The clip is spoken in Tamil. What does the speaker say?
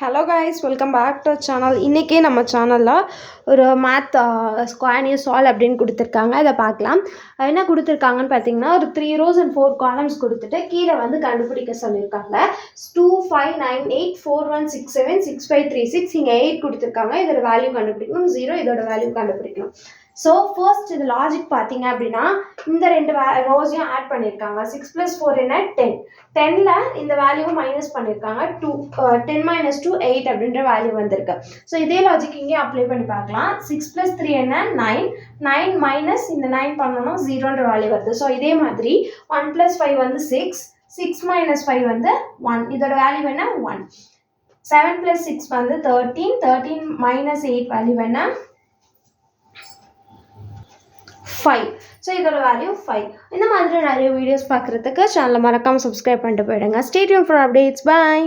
Hello guys, welcome back to channel. இன்றைக்கி நம்ம சேனலில் ஒரு மேத் ஸ்கொயர் சால்வ் அப்படின்னு கொடுத்துருக்காங்க. அதை பார்க்கலாம். என்ன கொடுத்துருக்காங்கன்னு பார்த்தீங்கன்னா, ஒரு 3 rows and 4 columns கொடுத்துட்டு கீழே வந்து கண்டுபிடிக்க சொல்லியிருக்காங்க. 2 5 9 8 4 1 6 7 6 5 3 6. இங்கே 8 கொடுத்துருக்காங்க. இதோட வேல்யூ கண்டுபிடிக்கணும். 0 இதோட வேல்யூ கண்டுபிடிக்கணும். ஸோ ஃபர்ஸ்ட் இது லாஜிக் பார்த்தீங்க அப்படின்னா, இந்த ரெண்டு ரோஸையும் ஆட் பண்ணியிருக்காங்க. 6 + 4 என்ன 10. 10ல் இந்த வேல்யூவை மைனஸ் பண்ணியிருக்காங்க. 2 10 - 2 8 அப்படின்ற வேல்யூ வந்திருக்கு. ஸோ இதே லாஜிக் இங்கே அப்ளை பண்ணி பார்க்கலாம். 6 + 3 என்ன 9. 9 மைனஸ் இந்த 9 பண்ணணும், 0ன்ற வேல்யூ வருது. ஸோ இதே மாதிரி 1 + 5 வந்து 6. 6 - 5 வந்து 1. இதோட வேல்யூ என்ன 1. 7 + 6 வந்து 13. 13 - 8 வேல்யூ என்ன 5. ஸோ இதோட வேல்யூ 5. இந்த மாதிரி நிறைய வீடியோஸ் பார்க்குறதுக்கு சேனலை மறக்காமல் சப்ஸ்கிரைப் பண்ணிட்டு போயிடுங்க. Stay tuned for updates. By.